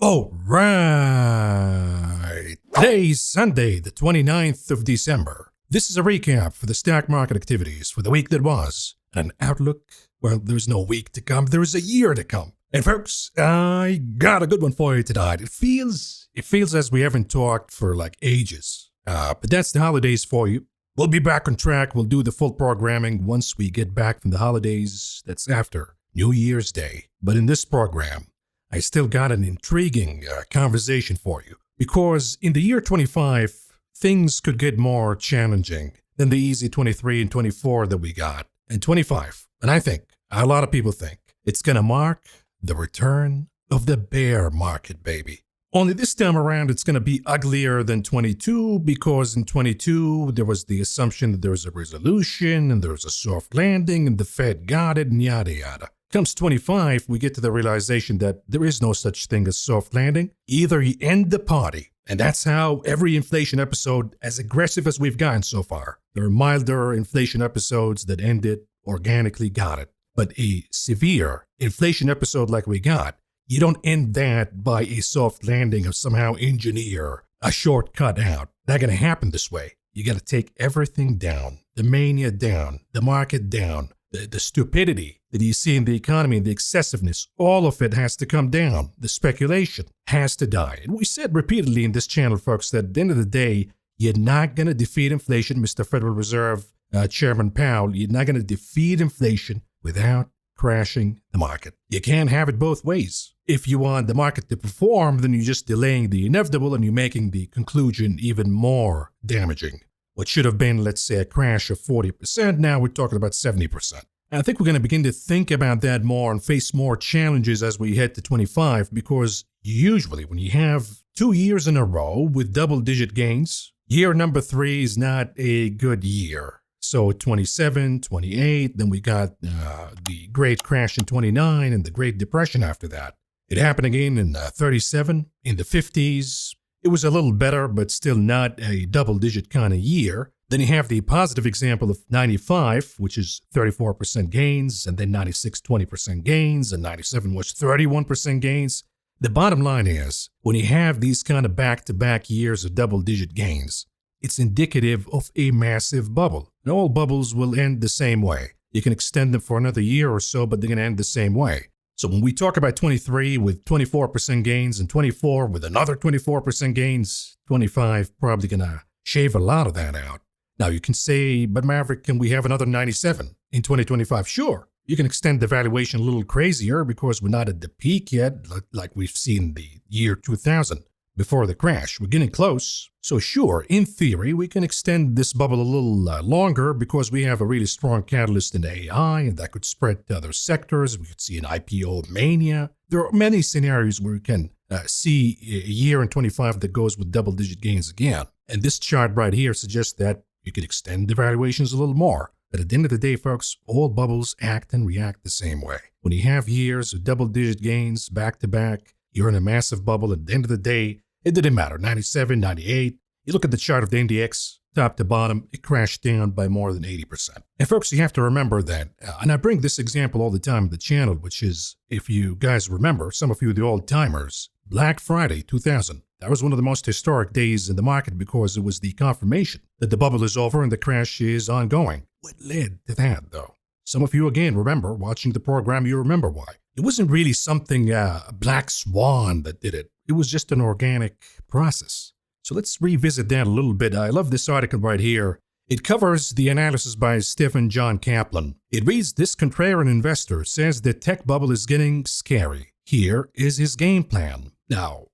All right. Today's Sunday, the 29th of December. This is a recap for the stock market activities for the week that was, and an outlook. Well, there's no week to come, there's a year to come. And folks, I got a good one for you tonight. It feels as we haven't talked for like ages. But that's the holidays for you. We'll be back on track. We'll do the full programming once we get back from the holidays. That's after New Year's Day. But in this program, I still got an intriguing conversation for you. Because in the year 25, things could get more challenging than the easy 23 and 24 that we got. And 25, and I think, a lot of people think, it's going to mark the return of the bear market, baby. Only this time around, it's going to be uglier than 22 because in 22, there was the assumption that there was a resolution and there was a soft landing and the Fed got it and yada yada. Comes 25, we get to the realization that there is no such thing as soft landing. Either you end the party, and that's how every inflation episode, as aggressive as we've gotten so far, there are milder inflation episodes that end it organically, got it. But a severe inflation episode like we got, you don't end that by a soft landing or somehow engineer a shortcut out. Not going to happen this way. You got to take everything down, the mania down, the market down, the stupidity that you see in the economy, the excessiveness, all of it has to come down. The speculation has to die. And we said repeatedly in this channel, folks, that at the end of the day, you're not going to defeat inflation, Mr. Federal Reserve Chairman Powell. You're not going to defeat inflation without crashing the market. You can't have it both ways. If you want the market to perform, then you're just delaying the inevitable and you're making the conclusion even more damaging. What should have been, let's say, a crash of 40%, now we're talking about 70%. And I think we're going to begin to think about that more and face more challenges as we head to 25, because usually when you have 2 years in a row with double-digit gains, year number 3 is not a good year. So 27, 28, then we got the great crash in 29 and the Great Depression after that. It happened again in 37, in the 50s. It was a little better, but still not a double-digit kind of year. Then you have the positive example of 95, which is 34% gains, and then 96, 20% gains, and 97 was 31% gains. The bottom line is, when you have these kind of back-to-back years of double-digit gains, it's indicative of a massive bubble. And all bubbles will end the same way. You can extend them for another year or so, but they're going to end the same way. So when we talk about 23 with 24% gains and 24 with another 24% gains, 25 probably going to shave a lot of that out. Now you can say, but Maverick, can we have another 97 in 2025? Sure. You can extend the valuation a little crazier because we're not at the peak yet, like we've seen the year 2000 before the crash. We're getting close. So sure, in theory, we can extend this bubble a little longer because we have a really strong catalyst in AI, and that could spread to other sectors. We could see an IPO mania. There are many scenarios where we can see a year in 25 that goes with double-digit gains again. And this chart right here suggests that you could extend the valuations a little more. But at the end of the day, folks, all bubbles act and react the same way. When you have years of double-digit gains back-to-back, you're in a massive bubble. At the end of the day, it didn't matter. 97, 98. You look at the chart of the NDX, top to bottom, it crashed down by more than 80%. And folks, you have to remember that, and I bring this example all the time on the channel, which is, if you guys remember, some of you the old timers, Black Friday 2000. That was one of the most historic days in the market because it was the confirmation that the bubble is over and the crash is ongoing. What led to that, though? Some of you, again, remember, watching the program, you remember why. It wasn't really something, a black swan that did it. It was just an organic process. So let's revisit that a little bit. I love this article right here. It covers the analysis by Stephen John Kaplan. It reads, this contrarian investor says the tech bubble is getting scary. Here is his game plan. Now,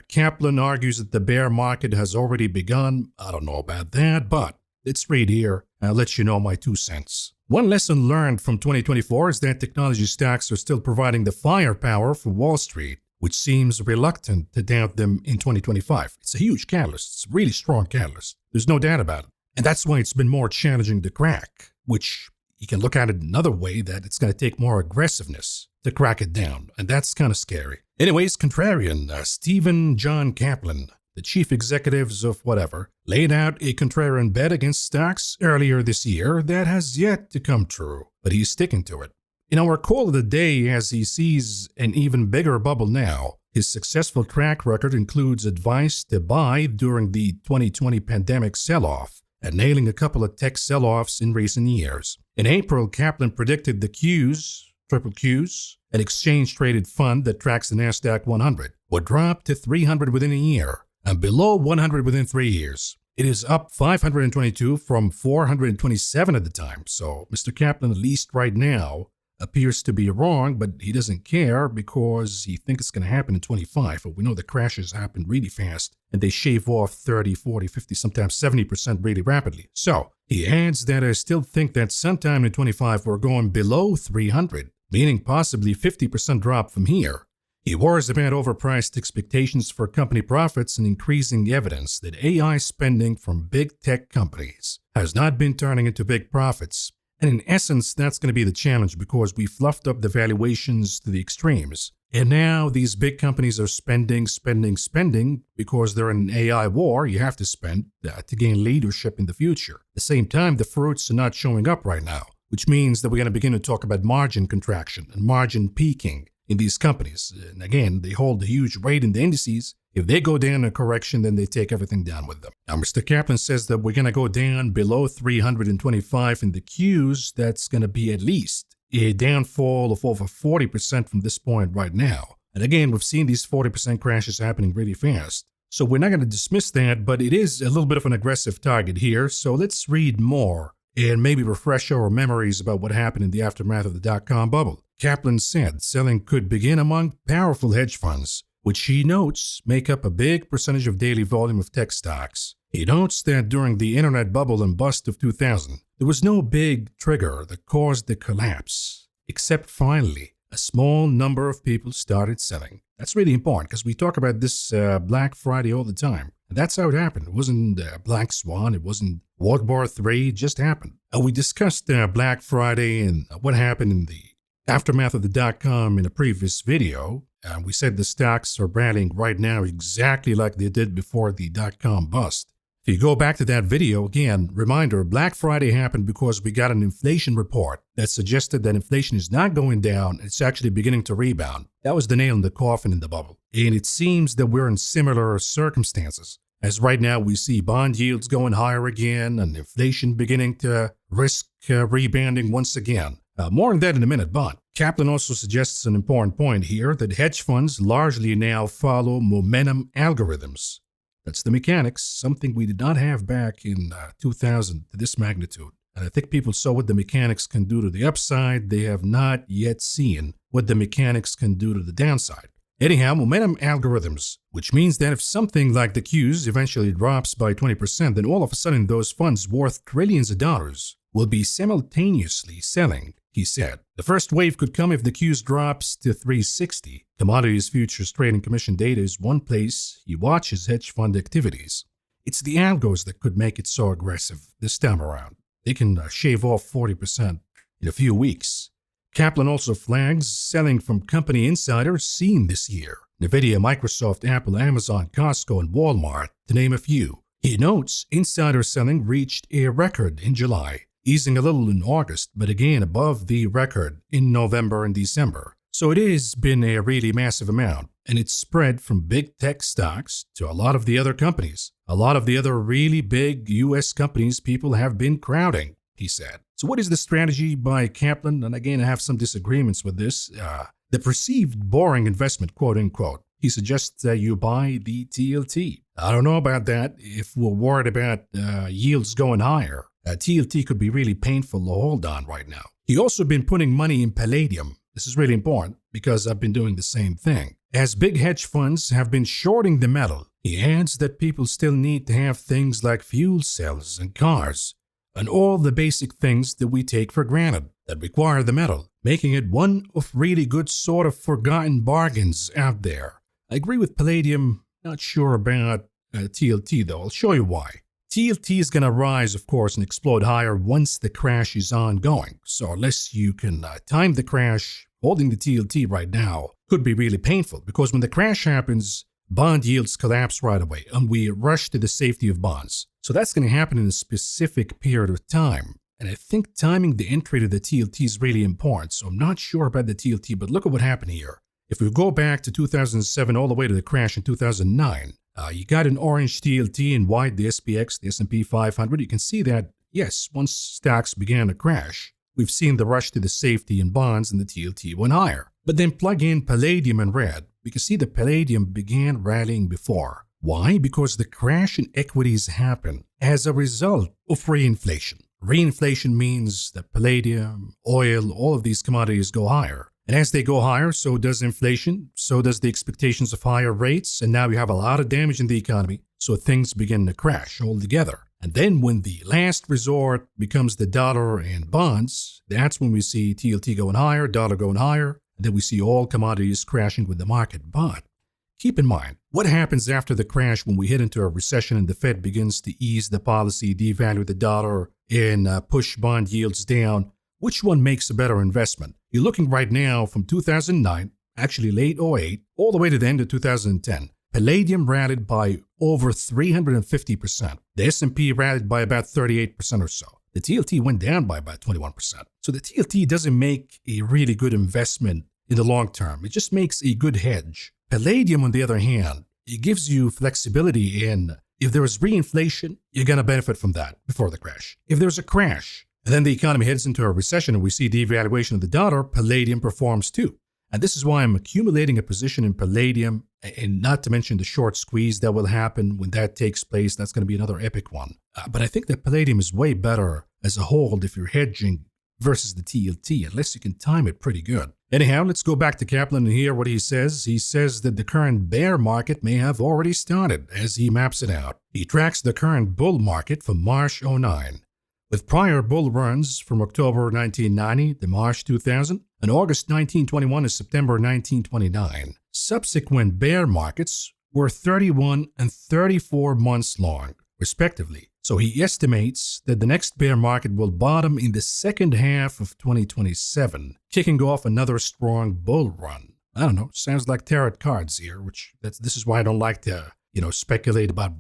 Kaplan argues that the bear market has already begun. I don't know about that, but let's read here. I'll let you know my 2 cents. One lesson learned from 2024 is that technology stocks are still providing the firepower for Wall Street, which seems reluctant to doubt them in 2025. It's a huge catalyst. It's a really strong catalyst. There's no doubt about it. And that's why it's been more challenging to crack, which you can look at it another way, that it's going to take more aggressiveness to crack it down. And that's kind of scary. Anyways, contrarian Stephen John Kaplan, the chief executives of whatever, laid out a contrarian bet against stocks earlier this year that has yet to come true, but he's sticking to it. In our call of the day, as he sees an even bigger bubble now, His successful track record includes advice to buy during the 2020 pandemic sell-off and nailing a couple of tech sell-offs in recent years. In April, Kaplan predicted the triple Qs, an exchange-traded fund that tracks the NASDAQ 100, would drop to 300 within a year and below 100 within 3 years. It is up 522 from 427 at the time, so Mr. Kaplan, at least right now, appears to be wrong, but he doesn't care because he thinks it's going to happen in 25. But we know the crashes happen really fast and they shave off 30, 40, 50, sometimes 70% really rapidly. So he adds that I still think that sometime in 25 we're going below 300, meaning possibly 50% drop from here. He worries about overpriced expectations for company profits and increasing evidence that AI spending from big tech companies has not been turning into big profits. And in essence, that's going to be the challenge because we fluffed up the valuations to the extremes. And now these big companies are spending because they're in an AI war. You have to spend to gain leadership in the future. At the same time, the fruits are not showing up right now, which means that we're going to begin to talk about margin contraction and margin peaking in these companies. And again, they hold a huge weight in the indices. If they go down in a correction, then they take everything down with them. Now, Mr. Kaplan says that we're going to go down below 325 in the Qs. That's going to be at least a downfall of over 40% from this point right now. And again, we've seen these 40% crashes happening really fast. So we're not going to dismiss that, but it is a little bit of an aggressive target here. So let's read more and maybe refresh our memories about what happened in the aftermath of the dot-com bubble. Kaplan said selling could begin among powerful hedge funds, which he notes make up a big percentage of daily volume of tech stocks. He notes that during the internet bubble and bust of 2000, there was no big trigger that caused the collapse, except finally, a small number of people started selling. That's really important because we talk about this Black Friday all the time. And that's how it happened. It wasn't Black Swan. It wasn't World War III. It just happened. We discussed Black Friday and what happened in the aftermath of the dot-com in a previous video. We said the stocks are rallying right now exactly like they did before the dot-com bust. If you go back to that video, again, reminder, Black Friday happened because we got an inflation report that suggested that inflation is not going down, it's actually beginning to rebound. That was the nail in the coffin in the bubble. And it seems that we're in similar circumstances, as right now we see bond yields going higher again and inflation beginning to risk rebounding once again. More on that in a minute, but Kaplan also suggests an important point here that hedge funds largely now follow momentum algorithms. That's the mechanics, something we did not have back in 2000 to this magnitude. And I think people saw what the mechanics can do to the upside. They have not yet seen what the mechanics can do to the downside. Anyhow, momentum algorithms, which means that if something like the Qs eventually drops by 20%, then all of a sudden those funds worth trillions of dollars will be simultaneously selling, he said. The first wave could come if the Qs drops to 360. Commodities Futures Trading Commission data is one place he watches hedge fund activities. It's the algos that could make it so aggressive this time around. They can shave off 40% in a few weeks. Kaplan also flags selling from company insiders seen this year. NVIDIA, Microsoft, Apple, Amazon, Costco, and Walmart, to name a few. He notes insider selling reached a record in July, easing a little in August, but again above the record in November and December. So it has been a really massive amount, and it's spread from big tech stocks to a lot of the other companies. A lot of the other really big U.S. companies people have been crowding, he said. So what is the strategy by Kaplan? And again, I have some disagreements with this. The perceived boring investment, quote unquote. He suggests that you buy the TLT. I don't know about that. If we're worried about yields going higher, TLT could be really painful to hold on right now. He also been putting money in palladium. This is really important because I've been doing the same thing. As big hedge funds have been shorting the metal, he adds that people still need to have things like fuel cells and cars and all the basic things that we take for granted that require the metal, making it one of really good sort of forgotten bargains out there. I agree with palladium, not sure about TLT though. I'll show you why. TLT is going to rise, of course, and explode higher once the crash is ongoing. So unless you can time the crash, holding the TLT right now could be really painful because when the crash happens, bond yields collapse right away and we rush to the safety of bonds. So that's going to happen in a specific period of time. And I think timing the entry to the TLT is really important. So I'm not sure about the TLT, but look at what happened here. If we go back to 2007 all the way to the crash in 2009, you got an orange TLT and white the SPX, the S&P 500. You can see that, yes, once stocks began to crash, we've seen the rush to the safety in bonds and the TLT went higher. But then plug in palladium in red. We can see the palladium began rallying before. Why? Because the crash in equities happened as a result of reinflation. Reinflation means that palladium, oil, all of these commodities go higher. And as they go higher, so does inflation, so does the expectations of higher rates, and now you have a lot of damage in the economy, so things begin to crash altogether. And then when the last resort becomes the dollar and bonds, that's when we see TLT going higher, dollar going higher, and then we see all commodities crashing with the market. But keep in mind, what happens after the crash when we hit into a recession and the Fed begins to ease the policy, devalue the dollar, and push bond yields down? Which one makes a better investment? You're looking right now from 2009, actually late 08, all the way to the end of 2010. Palladium rallied by over 350%. The S&P rallied by about 38% or so. The TLT went down by about 21%. So the TLT doesn't make a really good investment in the long term. It just makes a good hedge. Palladium, on the other hand, it gives you flexibility in if there is reinflation, you're going to benefit from that before the crash. If there's a crash, and then the economy heads into a recession and we see devaluation of the dollar, palladium performs too. And this is why I'm accumulating a position in palladium, and not to mention the short squeeze that will happen when that takes place. That's going to be another epic one. But I think that palladium is way better as a hold if you're hedging versus the TLT, unless you can time it pretty good. Anyhow, let's go back to Kaplan and hear what he says. He says that the current bear market may have already started as he maps it out. He tracks the current bull market from March 09. With prior bull runs from October 1990 to March 2000 and August 1921 to September 1929, subsequent bear markets were 31 and 34 months long, respectively. So he estimates that the next bear market will bottom in the second half of 2027, kicking off another strong bull run. I don't know, sounds like tarot cards here, this is why I don't like to, speculate about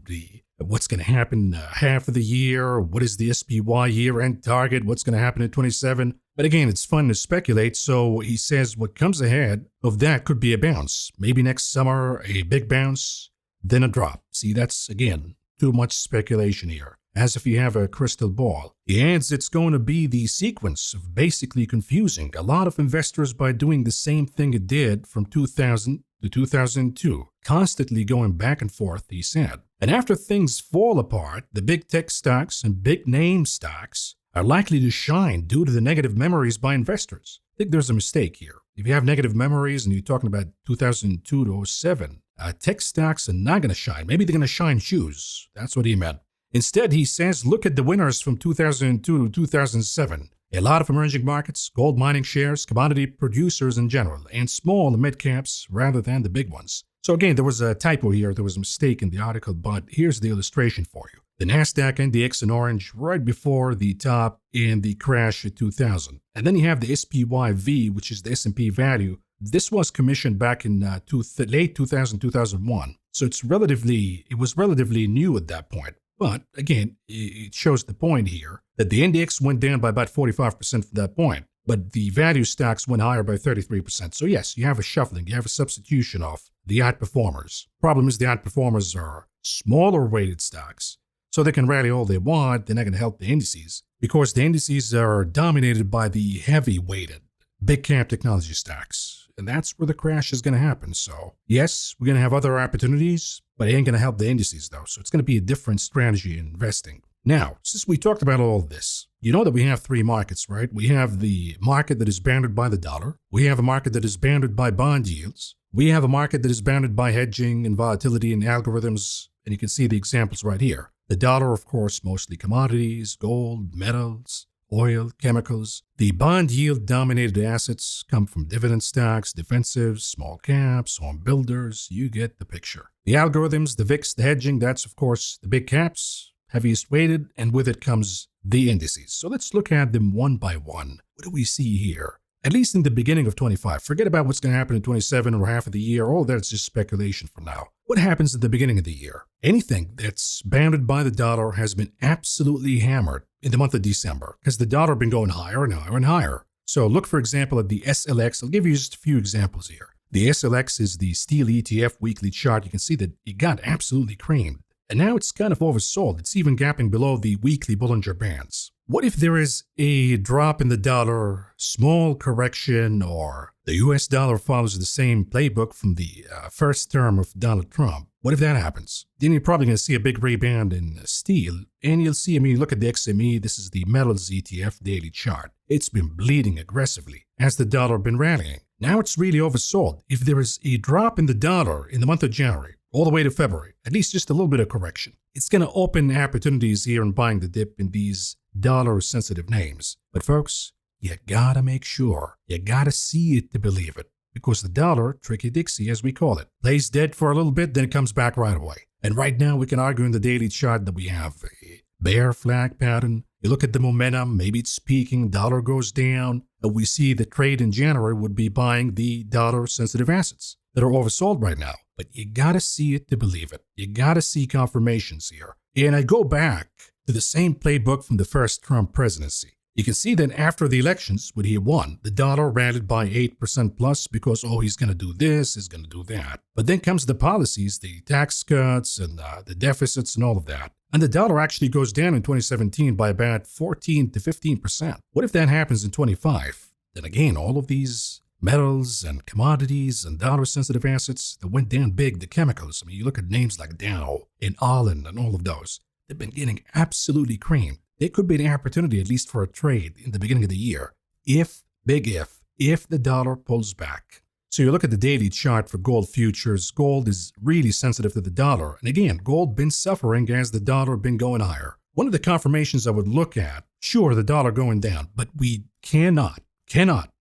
what's going to happen half of the year, what is the SPY year-end target, what's going to happen in 27. But again, it's fun to speculate, so he says what comes ahead of that could be a bounce. Maybe next summer, a big bounce, then a drop. See, that's, again, too much speculation here, as if you have a crystal ball. He adds it's going to be the sequence of basically confusing a lot of investors by doing the same thing it did from 2000 to 2002, constantly going back and forth, he said. And after things fall apart, the big tech stocks and big name stocks are likely to shine due to the negative memories by investors. I think there's a mistake here. If you have negative memories and you're talking about 2002 to 07, tech stocks are not going to shine. Maybe they're going to shine shoes. That's what he meant. Instead, he says, look at the winners from 2002 to 2007. A lot of emerging markets, gold mining shares, commodity producers in general, and small and mid caps rather than the big ones. So again, there was a typo here. There was a mistake in the article, but here's the illustration for you. The NASDAQ NDX in orange right before the top in the crash of 2000. And then you have the SPYV, which is the S&P value. This was commissioned back in late 2000, 2001. So it was relatively new at that point. But again, it shows the point here that the NDX went down by about 45% from that point, but the value stocks went higher by 33%. So yes, you have a shuffling, you have a substitution of the outperformers. Problem is the outperformers are smaller weighted stocks, so they can rally all they want. They're not going to help the indices because the indices are dominated by the heavy weighted big cap technology stocks. And that's where the crash is going to happen. So yes, we're going to have other opportunities, but it ain't going to help the indices though. So it's going to be a different strategy in investing. Now, since we talked about all this, you know that we have three markets, right? We have the market that is bounded by the dollar. We have a market that is bounded by bond yields. We have a market that is bounded by hedging and volatility and algorithms. And you can see the examples right here. The dollar, of course, mostly commodities, gold, metals, oil, chemicals. The bond yield dominated assets come from dividend stocks, defensives, small caps, home builders. You get the picture. The algorithms, the VIX, the hedging, that's of course the big caps, heaviest weighted, and with it comes the indices. So let's look at them one by one. What do we see here? At least in the beginning of 25. Forget about what's going to happen in 27 or half of the year. All that's just speculation for now. What happens at the beginning of the year? Anything that's bounded by the dollar has been absolutely hammered in the month of December because the dollar been going higher and higher and higher. So look, for example, at the SLX. I'll give you just a few examples here. The SLX is the steel ETF weekly chart. You can see that it got absolutely creamed. And now it's kind of oversold. It's even gapping below the weekly Bollinger Bands. What if there is a drop in the dollar, small correction, or the US dollar follows the same playbook from the first term of Donald Trump? What if that happens? Then you're probably going to see a big rebound in steel. And you'll see, look at the XME. This is the metals ETF daily chart. It's been bleeding aggressively as the dollar been rallying. Now it's really oversold. If there is a drop in the dollar in the month of January, all the way to February, at least just a little bit of correction, it's going to open opportunities here in buying the dip in these dollar-sensitive names. But folks, you gotta make sure, you gotta see it to believe it. Because the dollar, tricky Dixie as we call it, plays dead for a little bit, then it comes back right away. And right now we can argue in the daily chart that we have a bear flag pattern. You look at the momentum, maybe it's peaking, dollar goes down, and we see the trade in January would be buying the dollar-sensitive assets that are oversold right now. But you gotta see it to believe it. You gotta see confirmations here. And I go back to the same playbook from the first Trump presidency. You can see that after the elections, when he won, the dollar rallied by 8% plus because, he's going to do this, he's going to do that. But then comes the policies, the tax cuts and the deficits and all of that. And the dollar actually goes down in 2017 by about 14 to 15%. What if that happens in 25? Then again, all of these metals and commodities and dollar-sensitive assets that went down big, the chemicals. You look at names like Dow and Allen and all of those. They've been getting absolutely creamed. There could be an opportunity, at least for a trade in the beginning of the year, if the dollar pulls back. So you look at the daily chart for gold futures. Gold is really sensitive to the dollar. And again, gold been suffering as the dollar been going higher. One of the confirmations I would look at, sure, the dollar going down, but we cannot,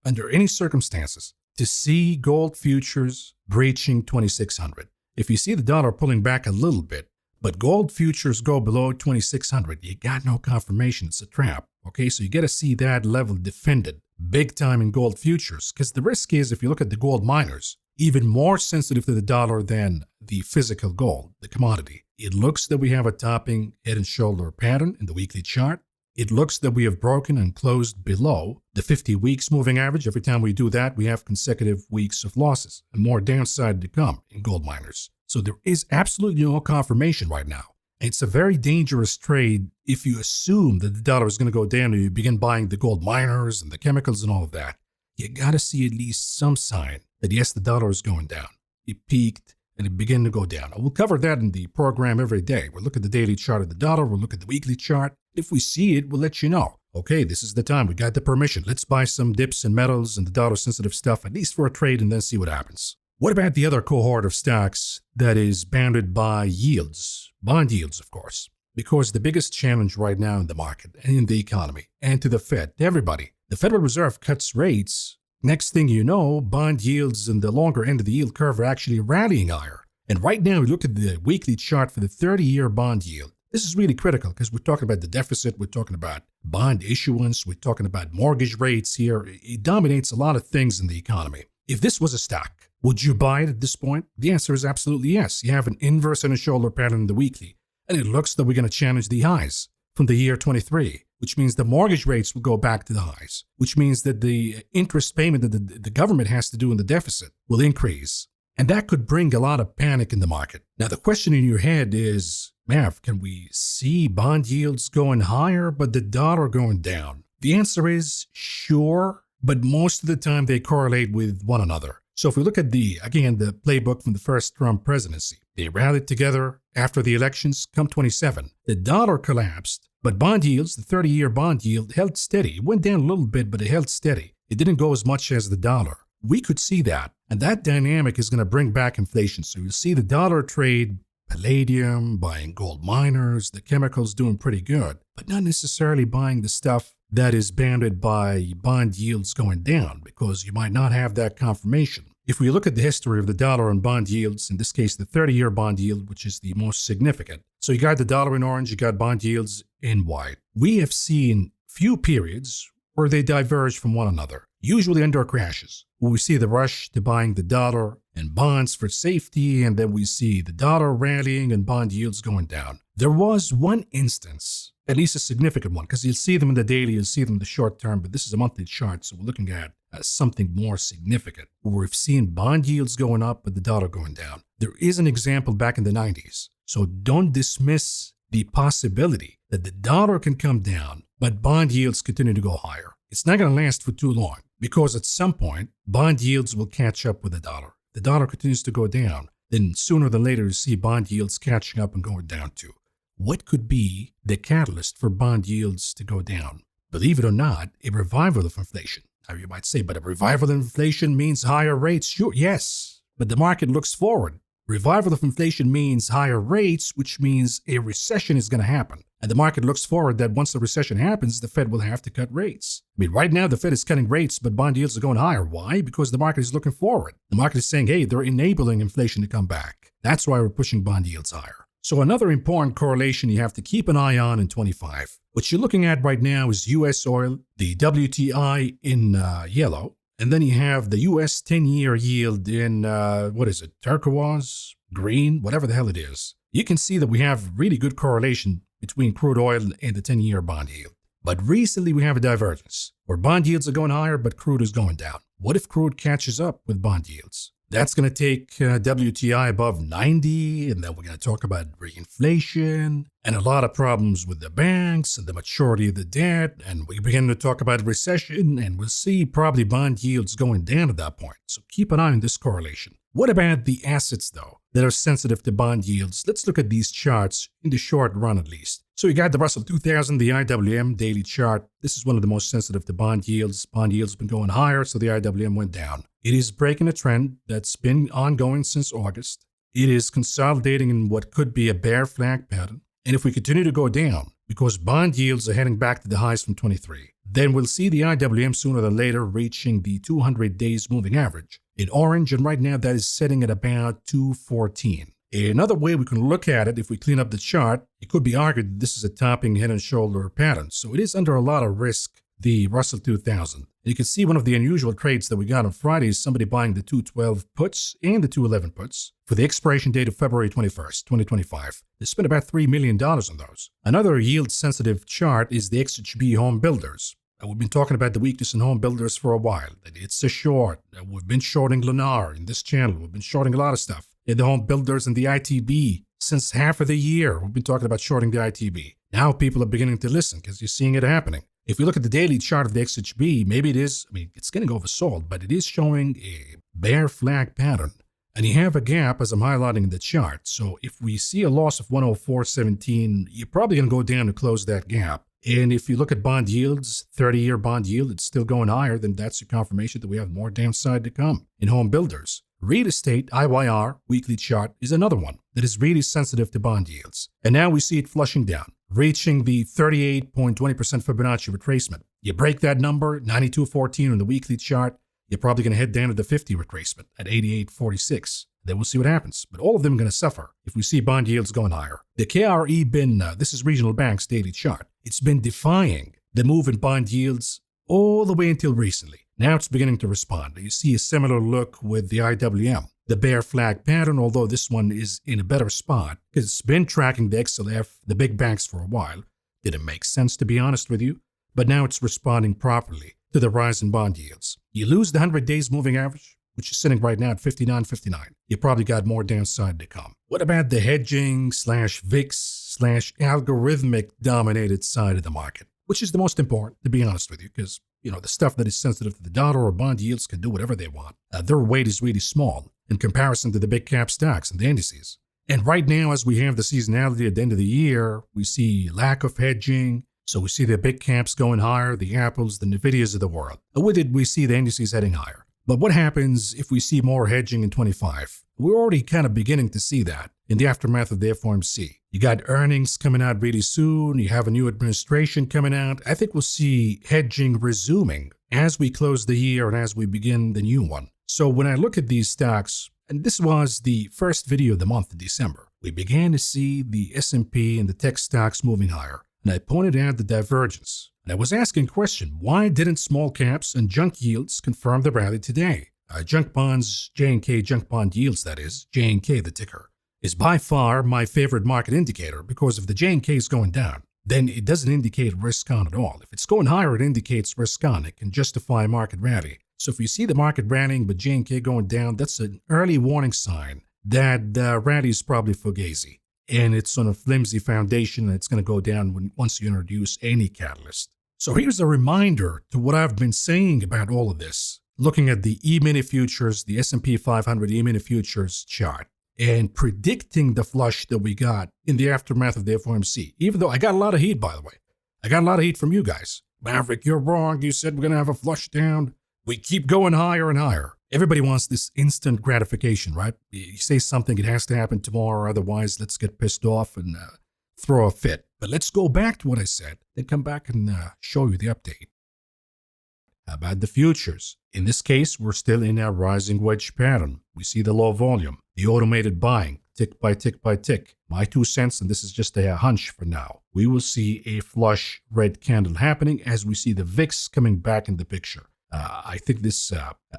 under any circumstances, to see gold futures breaching 2,600. If you see the dollar pulling back a little bit, but gold futures go below 2,600, you got no confirmation. It's a trap. Okay, so you got to see that level defended big time in gold futures, because the risk is, if you look at the gold miners, even more sensitive to the dollar than the physical gold, the commodity. It looks that we have a topping head and shoulder pattern in the weekly chart. It looks that we have broken and closed below the 50 weeks moving average. Every time we do that, we have consecutive weeks of losses and more downside to come in gold miners. So there is absolutely no confirmation right now. It's a very dangerous trade if you assume that the dollar is going to go down and you begin buying the gold miners and the chemicals and all of that. You got to see at least some sign that yes, the dollar is going down. It peaked and it began to go down. We'll cover that in the program every day. We'll look at the daily chart of the dollar. We'll look at the weekly chart. If we see it, we'll let you know. Okay, this is the time. We got the permission. Let's buy some dips and metals and the dollar-sensitive stuff, at least for a trade, and then see what happens. What about the other cohort of stocks that is bounded by yields? Bond yields, of course. Because the biggest challenge right now in the market and in the economy and to the Fed, to everybody, the Federal Reserve cuts rates. Next thing you know, bond yields and the longer end of the yield curve are actually rallying higher. And right now, we look at the weekly chart for the 30-year bond yield. This is really critical because we're talking about the deficit, we're talking about bond issuance, we're talking about mortgage rates here. It dominates a lot of things in the economy. If this was a stock, would you buy it at this point? The answer is absolutely yes. You have an inverse and a shoulder pattern in the weekly, and it looks that we're going to challenge the highs from the year 23, which means the mortgage rates will go back to the highs, which means that the interest payment that the government has to do in the deficit will increase. And that could bring a lot of panic in the market. Now, the question in your head is, Mav, can we see bond yields going higher, but the dollar going down? The answer is sure, but most of the time they correlate with one another. So if we look at the playbook from the first Trump presidency, they rallied together after the elections come 27. The dollar collapsed, but bond yields, the 30-year bond yield, held steady. It went down a little bit, but it held steady. It didn't go as much as the dollar. We could see that, and that dynamic is going to bring back inflation. So you'll see the dollar trade, palladium, buying gold miners, the chemicals doing pretty good, but not necessarily buying the stuff that is bounded by bond yields going down, because you might not have that confirmation. If we look at the history of the dollar and bond yields, in this case, the 30-year bond yield, which is the most significant. So you got the dollar in orange, you got bond yields in white. We have seen few periods where they diverge from one another. usually under crashes, where we see the rush to buying the dollar and bonds for safety, and then we see the dollar rallying and bond yields going down. There was one instance, at least a significant one, because you'll see them in the daily, you'll see them in the short term, but this is a monthly chart, so we're looking at something more significant, where we've seen bond yields going up but the dollar going down. There is an example back in the 90s, so don't dismiss the possibility that the dollar can come down, but bond yields continue to go higher. It's not going to last for too long, because at some point, bond yields will catch up with the dollar. The dollar continues to go down, then sooner than later you see bond yields catching up and going down too. What could be the catalyst for bond yields to go down? Believe it or not, a revival of inflation. Now you might say, but a revival of inflation means higher rates. Sure, yes, but the market looks forward. Revival of inflation means higher rates, which means a recession is going to happen. And the market looks forward that once the recession happens, the Fed will have to cut rates. I mean, right now the Fed is cutting rates, but bond yields are going higher. Why? Because the market is looking forward. The market is saying, hey, they're enabling inflation to come back. That's why we're pushing bond yields higher. So another important correlation you have to keep an eye on in 25. What you're looking at right now is U.S. oil, the WTI in yellow, and then you have the U.S. 10-year yield in, turquoise, green, whatever the hell it is. You can see that we have really good correlation between crude oil and the 10-year bond yield. But recently we have a divergence, where bond yields are going higher, but crude is going down. What if crude catches up with bond yields? That's going to take WTI above 90, and then we're going to talk about reinflation and a lot of problems with the banks and the maturity of the debt, and we begin to talk about recession, and we'll see probably bond yields going down at that point. So keep an eye on this correlation. What about the assets, though, that are sensitive to bond yields? Let's look at these charts in the short run at least. So you got the Russell 2000, the IWM daily chart. This is one of the most sensitive to bond yields. Bond yields have been going higher, so the IWM went down. It is breaking a trend that's been ongoing since August. It is consolidating in what could be a bear flag pattern. And if we continue to go down, because bond yields are heading back to the highs from 23, then we'll see the IWM sooner than later reaching the 200 days moving average in orange, and right now that is sitting at about 214. Another way we can look at it, if we clean up the chart, it could be argued that this is a topping head and shoulder pattern. So it is under a lot of risk, the Russell 2000. And you can see one of the unusual trades that we got on Friday is somebody buying the 212 puts and the 211 puts for the expiration date of February 21st, 2025. They spent about $3 million on those. Another yield-sensitive chart is the XHB Home Builders. We've been talking about the weakness in home builders for a while. It's a short. We've been shorting Lennar in this channel. We've been shorting a lot of stuff in the home builders and the ITB since half of the year. We've been talking about shorting the ITB. Now people are beginning to listen because you're seeing it happening. If you look at the daily chart of the XHB, maybe it's getting oversold, but it is showing a bear flag pattern. And you have a gap, as I'm highlighting in the chart. So if we see a loss of 104.17, you're probably going to go down to close that gap. And if you look at bond yields, 30-year bond yield, it's still going higher, then that's a confirmation that we have more downside to come in home builders. Real estate, IYR, weekly chart, is another one that is really sensitive to bond yields. And now we see it flushing down, reaching the 38.20% Fibonacci retracement. You break that number, 92.14 on the weekly chart, you're probably going to head down to the 50 retracement at 88.46. Then we'll see what happens. But all of them are going to suffer if we see bond yields going higher. The KRE been, this is Regional Bank's daily chart. It's been defying the move in bond yields all the way until recently. Now it's beginning to respond. You see a similar look with the IWM. The bear flag pattern, although this one is in a better spot, because it's been tracking the XLF, the big banks for a while. Didn't make sense, to be honest with you. But now it's responding properly to the rise in bond yields. You lose the 100 days moving average, which is sitting right now at 59.59. You probably got more downside to come. What about the hedging /VIX /algorithmic dominated side of the market, which is the most important, to be honest with you, because, the stuff that is sensitive to the dollar or bond yields can do whatever they want. Their weight is really small in comparison to the big cap stocks and the indices. And right now, as we have the seasonality at the end of the year, we see lack of hedging. So we see the big caps going higher, the Apples, the Nvidias of the world. And with it, we see the indices heading higher. But what happens if we see more hedging in 25? We're already kind of beginning to see that in the aftermath of the FOMC. You got earnings coming out really soon. You have a new administration coming out. I think we'll see hedging resuming as we close the year and as we begin the new one. So when I look at these stocks, and this was the first video of the month of December, we began to see the S&P and the tech stocks moving higher. And I pointed out the divergence. And I was asking a question, why didn't small caps and junk yields confirm the rally today? Junk bonds, J&K junk bond yields, that is, J&K the ticker, is by far my favorite market indicator because if the J&K is going down, then it doesn't indicate risk on at all. If it's going higher, it indicates risk on. It can justify a market rally. So if you see the market rallying but J&K going down, that's an early warning sign that the rally is probably fugazi. And it's on a flimsy foundation and it's going to go down once you introduce any catalyst. So here's a reminder to what I've been saying about all of this. Looking at the E-mini futures, the S&P 500 E-mini futures chart, and predicting the flush that we got in the aftermath of the FOMC. Even though I got a lot of heat, by the way. I got a lot of heat from you guys. Maverick, you're wrong. You said we're going to have a flush down. We keep going higher and higher. Everybody wants this instant gratification, right? You say something, it has to happen tomorrow, otherwise let's get pissed off and throw a fit. But let's go back to what I said, then come back and show you the update. How about the futures? In this case, we're still in a rising wedge pattern. We see the low volume, the automated buying, tick by tick by tick. My 2 cents, and this is just a hunch for now. We will see a flush red candle happening as we see the VIX coming back in the picture. I think this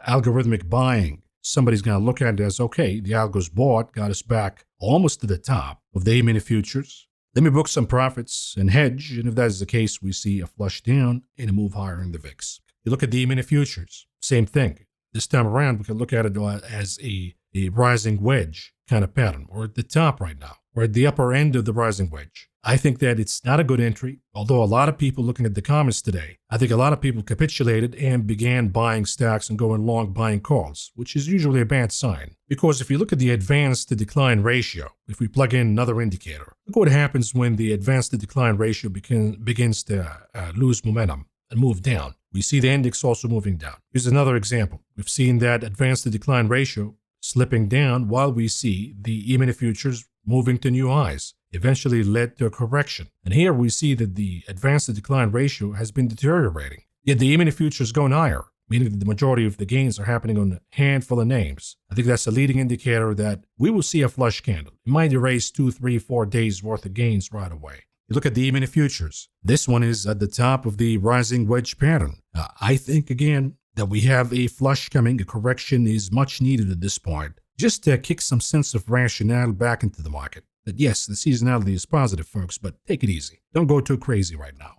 algorithmic buying, somebody's going to look at it as, okay, the algo's bought, got us back almost to the top of the E-mini futures. Let me book some profits and hedge, and if that is the case, we see a flush down and a move higher in the VIX. You look at the E-mini futures, same thing. This time around, we can look at it as a rising wedge kind of pattern. We're at the top right now. We're at the upper end of the rising wedge. I think that it's not a good entry, although a lot of people looking at the comments today, I think a lot of people capitulated and began buying stocks and going long buying calls, which is usually a bad sign. Because if you look at the advance to decline ratio, if we plug in another indicator, look what happens when the advance to decline ratio begins to lose momentum and move down. We see the index also moving down. Here's another example. We've seen that advance to decline ratio slipping down while we see the E-mini futures moving to new highs, eventually led to a correction. And here we see that the advance to decline ratio has been deteriorating. Yet the E-mini futures going higher, meaning that the majority of the gains are happening on a handful of names. I think that's a leading indicator that we will see a flush candle. It might erase 2, 3, 4 days worth of gains right away. You look at the E-mini futures. This one is at the top of the rising wedge pattern. I think, again, that we have a flush coming. A correction is much needed at this point, just to kick some sense of rationale back into the market. That yes, the seasonality is positive, folks, but take it easy. Don't go too crazy right now.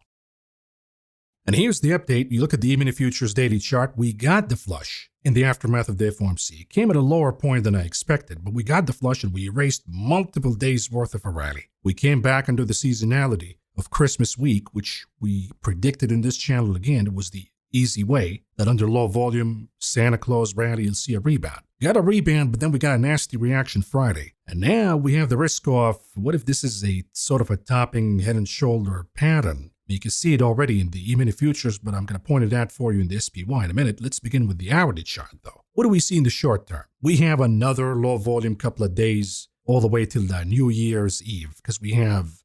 And here's the update. You look at the E-mini futures daily chart. We got the flush in the aftermath of the FOMC. It came at a lower point than I expected, but we got the flush and we erased multiple days worth of a rally. We came back under the seasonality of Christmas week, which we predicted in this channel again. It was the easy way that under low volume Santa Claus rally you'll see a rebound. We got a rebound, but then we got a nasty reaction Friday. And now we have the risk of, what if this is a sort of a topping head and shoulder pattern? You can see it already in the E-mini futures, but I'm going to point it out for you in the SPY in a minute. Let's begin with the hourly chart, though. What do we see in the short term? We have another low volume couple of days all the way till the New Year's Eve, because we have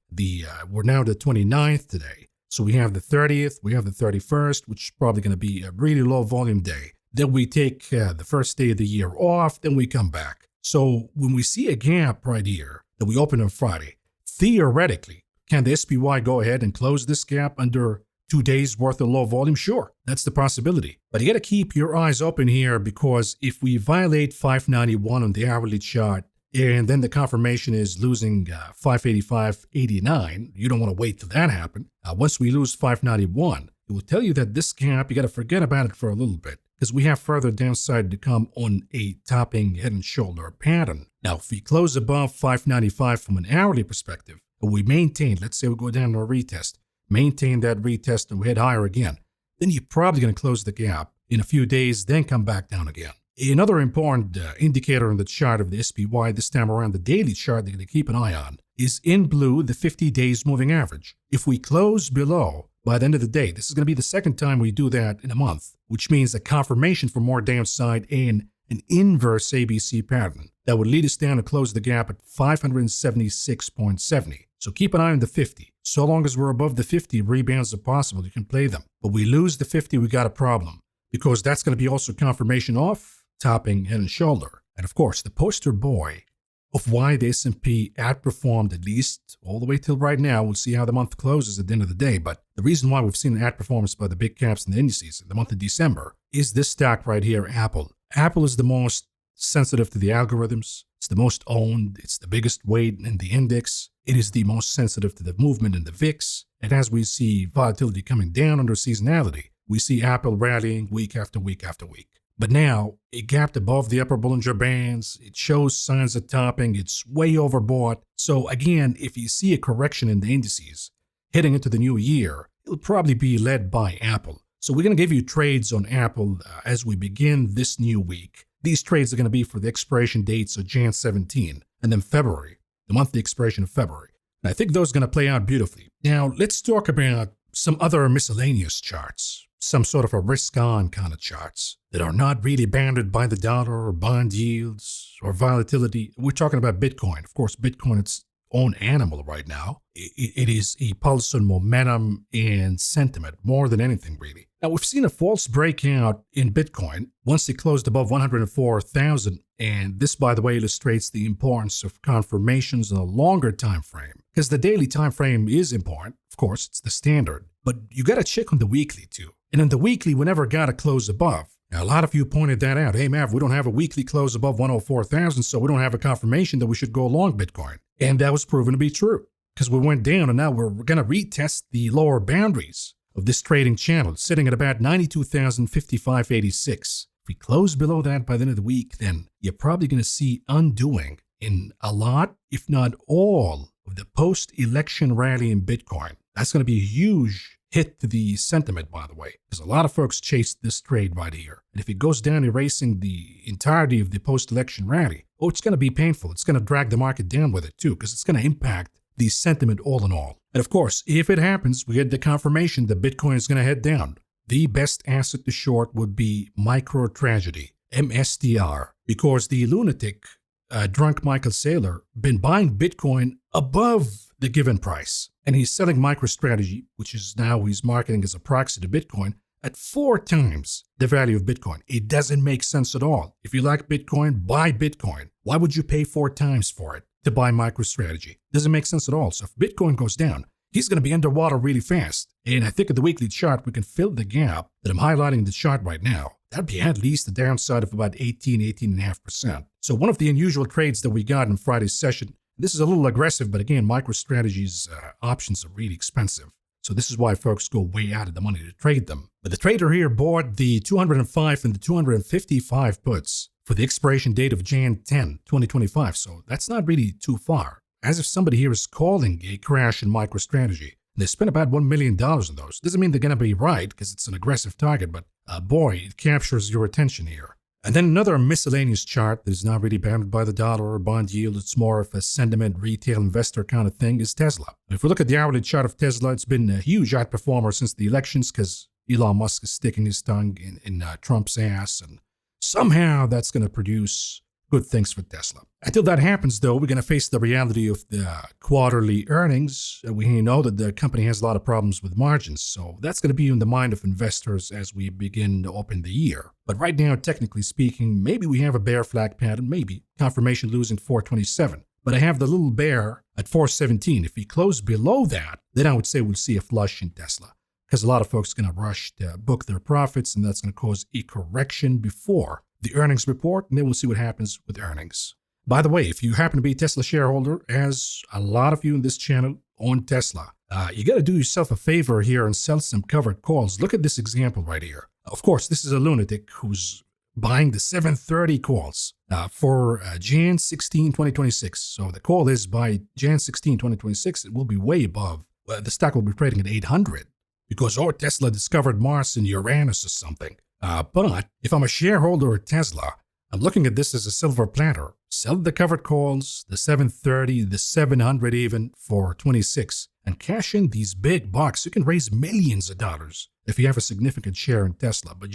we're now the 29th today. So we have the 30th, we have the 31st, which is probably going to be a really low volume day. Then we take the first day of the year off, then we come back. So when we see a gap right here that we open on Friday, theoretically, can the SPY go ahead and close this gap under 2 days worth of low volume? Sure, that's the possibility. But you got to keep your eyes open here, because if we violate 591 on the hourly chart, and then the confirmation is losing 585.89, you don't want to wait till that happen. Once we lose 591, it will tell you that this gap, you got to forget about it for a little bit, because we have further downside to come on a topping head and shoulder pattern. Now, if we close above 595 from an hourly perspective, but we maintain, let's say we go down to a retest, maintain that retest and we head higher again, then you're probably going to close the gap in a few days, then come back down again. Another important indicator in the chart of the SPY, this time around the daily chart that you're going to keep an eye on, is in blue, the 50 days moving average. If we close below by the end of the day, this is going to be the second time we do that in a month, which means a confirmation for more downside and an inverse ABC pattern that would lead us down to close the gap at 576.70. So keep an eye on the 50. So long as we're above the 50, rebounds are possible. You can play them. But we lose the 50, we got a problem, because that's going to be also confirmation off topping head and shoulder. And of course, the poster boy of why the S&P outperformed, at least all the way till right now. We'll see how the month closes at the end of the day. But the reason why we've seen an outperformance by the big caps and the indices in the month of December is this stock right here, Apple. Apple is the most sensitive to the algorithms. It's the most owned. It's the biggest weight in the index. It is the most sensitive to the movement in the VIX. And as we see volatility coming down under seasonality, we see Apple rallying week after week after week. But now, it gapped above the upper Bollinger Bands. It shows signs of topping. It's way overbought. So again, if you see a correction in the indices heading into the new year, it'll probably be led by Apple. So we're going to give you trades on Apple as we begin this new week. These trades are going to be for the expiration dates of Jan 17 and then February, the monthly expiration of February. And I think those are going to play out beautifully. Now, let's talk about some other miscellaneous charts, some sort of a risk-on kind of charts that are not really bounded by the dollar or bond yields or volatility. We're talking about Bitcoin. Of course, Bitcoin, it's own animal right now. It is a pulse on momentum and sentiment more than anything, really. Now, we've seen a false breakout in Bitcoin once it closed above 104,000. And this, by the way, illustrates the importance of confirmations in a longer time frame, because the daily time frame is important. Of course, it's the standard, but you got to check on the weekly too. And in the weekly, we never got a close above. Now, a lot of you pointed that out. Hey, Mav, we don't have a weekly close above 104,000, so we don't have a confirmation that we should go long Bitcoin. And that was proven to be true, because we went down and now we're going to retest the lower boundaries of this trading channel, sitting at about 92,055.86. If we close below that by the end of the week, then you're probably going to see undoing in a lot, if not all, of the post-election rally in Bitcoin. That's going to be a huge hit to the sentiment, by the way, because a lot of folks chased this trade right here. And if it goes down erasing the entirety of the post-election rally, oh, it's going to be painful. It's going to drag the market down with it too, because it's going to impact the sentiment all in all. And of course, if it happens, we get the confirmation that Bitcoin is going to head down. The best asset to short would be MicroStrategy, MSTR, because the lunatic, drunk Michael Saylor, been buying Bitcoin above the given price. And he's selling MicroStrategy, which is now he's marketing as a proxy to Bitcoin, at 4 times the value of Bitcoin. It doesn't make sense at all. If you like Bitcoin, buy Bitcoin. Why would you pay 4 times for it to buy MicroStrategy? Doesn't make sense at all. So if Bitcoin goes down, he's going to be underwater really fast. And I think at the weekly chart, we can fill the gap that I'm highlighting in the chart right now. That'd be at least a downside of about 18.5%. So one of the unusual trades that we got in Friday's session, this is a little aggressive, but again, MicroStrategy's options are really expensive. So this is why folks go way out of the money to trade them. But the trader here bought the 205 and the 255 puts for the expiration date of Jan 10, 2025. So that's not really too far. As if somebody here is calling a crash in MicroStrategy. They spent about $1 million on those. Doesn't mean they're going to be right because it's an aggressive target, but boy, it captures your attention here. And then another miscellaneous chart that is not really bounded by the dollar or bond yield, it's more of a sentiment retail investor kind of thing, is Tesla. If we look at the hourly chart of Tesla, it's been a huge outperformer since the elections because Elon Musk is sticking his tongue in Trump's ass, and somehow that's going to produce good things for Tesla. Until that happens, though, we're going to face the reality of the quarterly earnings. We know that the company has a lot of problems with margins, so that's going to be in the mind of investors as we begin to open the year. But right now, technically speaking, maybe we have a bear flag pattern, maybe. Confirmation losing 427. But I have the little bear at 417. If we close below that, then I would say we'll see a flush in Tesla, because a lot of folks are going to rush to book their profits, and that's going to cause a correction before the earnings report, and then we'll see what happens with earnings. By the way, if you happen to be a Tesla shareholder, as a lot of you in this channel own Tesla, you got to do yourself a favor here and sell some covered calls. Look at this example right here. Of course, this is a lunatic who's buying the 730 calls for Jan 16, 2026. So the call is by Jan 16, 2026. It will be way above. The stock will be trading at 800 because Tesla discovered Mars and Uranus or something. But if I'm a shareholder at Tesla, I'm looking at this as a silver platter. Sell the covered calls, the 730, the 700 even for 26, and cash in these big bucks. You can raise millions of dollars if you have a significant share in Tesla, but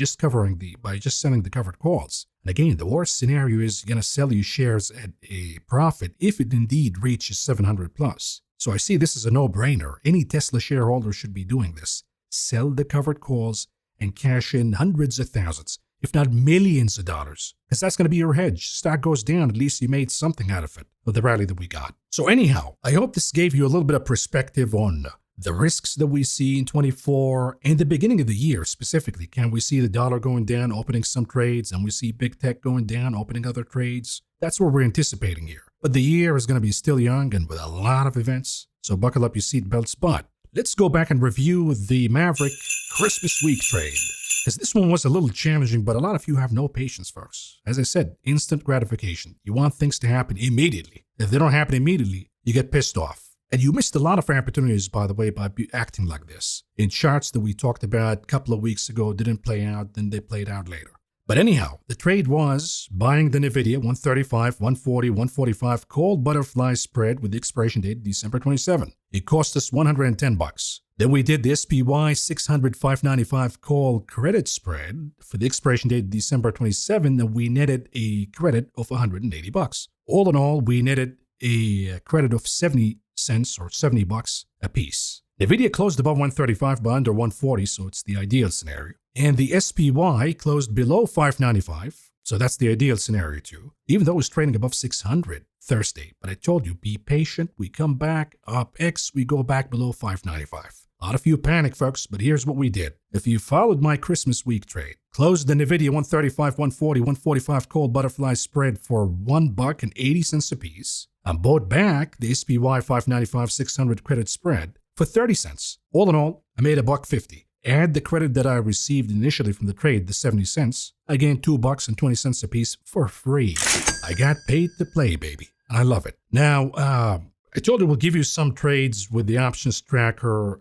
by just selling the covered calls. And again, the worst scenario is you're going to sell your shares at a profit if it indeed reaches 700 plus. So I see this as a no-brainer. Any Tesla shareholder should be doing this. Sell the covered calls and cash in hundreds of thousands. if not millions of dollars, because that's going to be your hedge. Stock goes down, at least you made something out of it, of the rally that we got. So anyhow, I hope this gave you a little bit of perspective on the risks that we see in 24 and the beginning of the year specifically. Can we see the dollar going down, opening some trades, and we see big tech going down, opening other trades? That's what we're anticipating here. But the year is going to be still young and with a lot of events, so buckle up your seatbelts. But let's go back and review the Maverick Christmas week trade, because this one was a little challenging, but a lot of you have no patience, folks. As I said, instant gratification. You want things to happen immediately. If they don't happen immediately, you get pissed off. And you missed a lot of opportunities, by the way, by acting like this. In charts that we talked about a couple of weeks ago didn't play out, then they played out later. But anyhow, the trade was buying the NVIDIA 135, 140, 145 call butterfly spread with the expiration date December 27. It cost us $110. Then we did the SPY 600, 595 call credit spread for the expiration date December 27, and we netted a credit of $180. All in all, we netted a credit of 70 cents or $70 a piece. NVIDIA closed above 135 but under 140, so it's the ideal scenario. And the SPY closed below 595, so that's the ideal scenario too, even though it was trading above 600 Thursday. But I told you, be patient. We come back up X, we go back below 595. A lot of you panic, folks, but here's what we did. If you followed my Christmas week trade, closed the NVIDIA 135, 140, 145 call butterfly spread for $1.80 a piece, and bought back the SPY 595 600 credit spread for 30 cents. All in all, I made $1.50. Add the credit that I received initially from the trade, the 70 cents, I gained $2.20 a piece for free. I got paid to play, baby. And I love it. Now, I told you we'll give you some trades with the options tracker.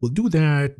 We'll do that,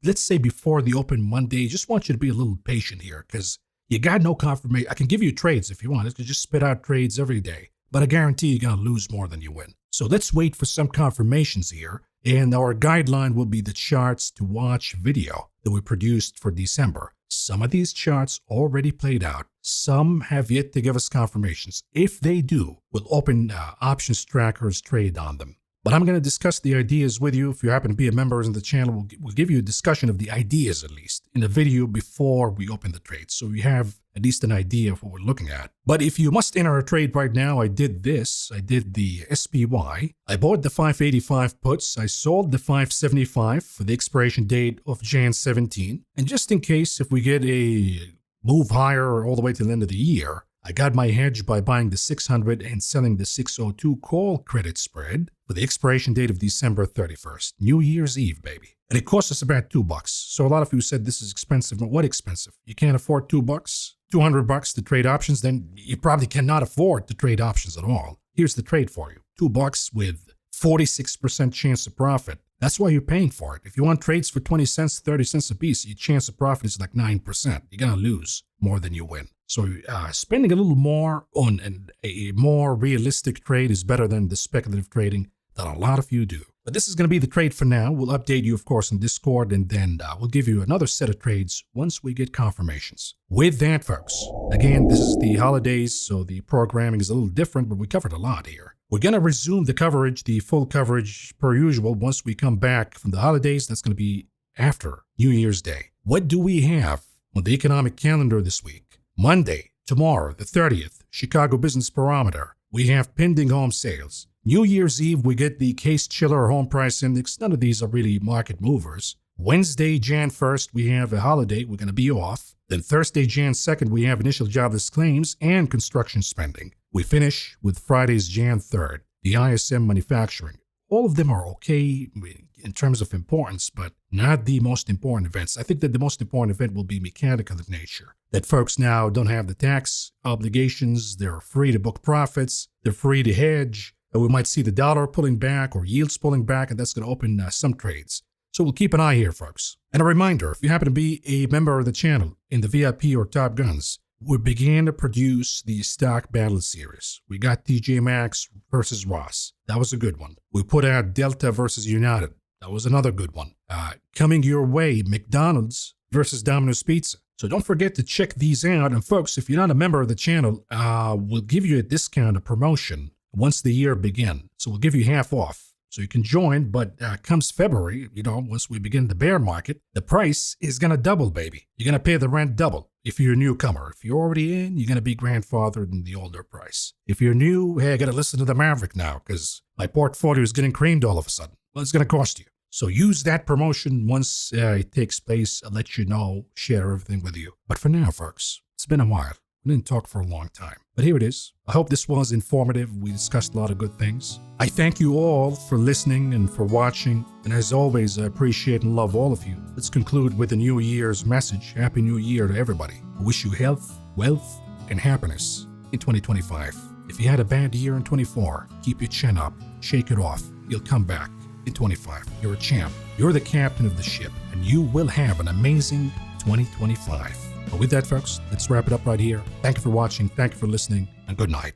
let's say before the open Monday. Just want you to be a little patient here because you got no confirmation. I can give you trades if you want. I can just spit out trades every day. But I guarantee you're going to lose more than you win. So let's wait for some confirmations here. And our guideline will be the charts to watch video that we produced for December. Some of these charts already played out. Some have yet to give us confirmations. If they do, we'll open options trackers trade on them. But I'm going to discuss the ideas with you. If you happen to be a member in the channel, we'll give you a discussion of the ideas, at least, in the video before we open the trade. So you have at least an idea of what we're looking at. But if you must enter a trade right now, I did this. I did the SPY. I bought the 585 puts. I sold the 575 for the expiration date of Jan 17. And just in case, if we get a move higher all the way to the end of the year, I got my hedge by buying the 600 and selling the 602 call credit spread for the expiration date of December 31st. New Year's Eve, baby. And it cost us about $2. So a lot of you said this is expensive. But what expensive? You can't afford $2? $200 to trade options? Then you probably cannot afford to trade options at all. Here's the trade for you. $2 with 46% chance of profit. That's why you're paying for it. If you want trades for 20 cents, 30 cents a piece, your chance of profit is like 9%. You're going to lose more than you win. So spending a little more on a more realistic trade is better than the speculative trading that a lot of you do. But this is going to be the trade for now. We'll update you, of course, in Discord, and then we'll give you another set of trades once we get confirmations. With that, folks, again, this is the holidays, so the programming is a little different, but we covered a lot here. We're going to resume the coverage, the full coverage per usual, once we come back from the holidays. That's going to be after New Year's Day. What do we have on the economic calendar this week? Monday, tomorrow, the 30th, Chicago Business Barometer. We have pending home sales. New Year's Eve, we get the Case-Shiller Home Price Index. None of these are really market movers. Wednesday, Jan 1st, we have a holiday. We're going to be off. Then Thursday, Jan 2nd, we have initial jobless claims and construction spending. We finish with Friday's Jan 3rd, the ISM manufacturing. All of them are okay in terms of importance, but not the most important events. I think that the most important event will be mechanical in nature. That folks now don't have the tax obligations. They're free to book profits. They're free to hedge. We might see the dollar pulling back or yields pulling back, and that's going to open some trades. So we'll keep an eye here, folks. And a reminder, if you happen to be a member of the channel in the VIP or Top Guns, we began to produce the stock battle series. We got TJ Maxx versus Ross. That was a good one. We put out Delta versus United. That was another good one. Coming your way, McDonald's versus Domino's Pizza. So don't forget to check these out. And folks, if you're not a member of the channel, we'll give you a discount, a promotion, once the year begins. So we'll give you half off So you can join, but comes February, once we begin the bear market, the price is going to double, baby. You're going to pay the rent double. If you're a newcomer, if you're already in, you're going to be grandfathered in the older price. If you're new, hey, I got to listen to the Maverick now because my portfolio is getting creamed all of a sudden. Well, it's going to cost you. So use that promotion once it takes place. I'll let you know, share everything with you. But for now, folks, it's been a while. We didn't talk for a long time. But here it is. I hope this was informative. We discussed a lot of good things. I thank you all for listening and for watching. And as always, I appreciate and love all of you. Let's conclude with the New Year's message. Happy New Year to everybody. I wish you health, wealth, and happiness in 2025. If you had a bad year in 24, keep your chin up, shake it off. You'll come back in 25. You're a champ. You're the captain of the ship, and you will have an amazing 2025. But with that, folks, let's wrap it up right here. Thank you for watching. Thank you for listening, and good night.